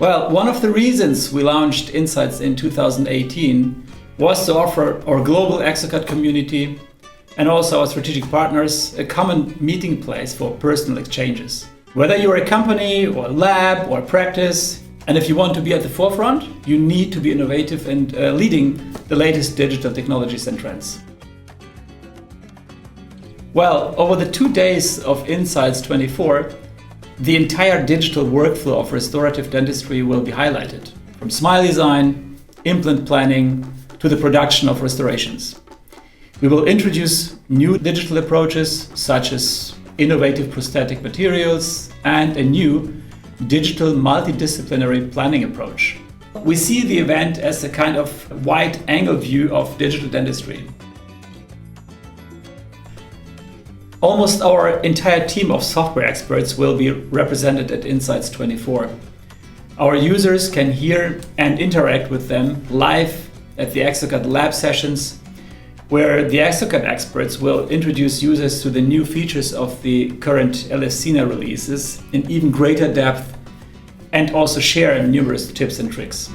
Well, one of the reasons we launched Insights in 2018 was to offer our global exocad community and also our strategic partners a common meeting place for personal exchanges. Whether you're a company or a lab or a practice, and if you want to be at the forefront, you need to be innovative and leading the latest digital technologies and trends. Well, over the 2 days of Insights 24, the entire digital workflow of restorative dentistry will be highlighted, from smile design, implant planning, to the production of restorations. We will introduce new digital approaches such as innovative prosthetic materials and a new digital multidisciplinary planning approach. We see the event as a kind of wide-angle view of digital dentistry. Almost our entire team of software experts will be represented at Insights 24. Our users can hear and interact with them live at the exocad lab sessions, where the exocad experts will introduce users to the new features of the current LSCNA releases in even greater depth and also share numerous tips and tricks.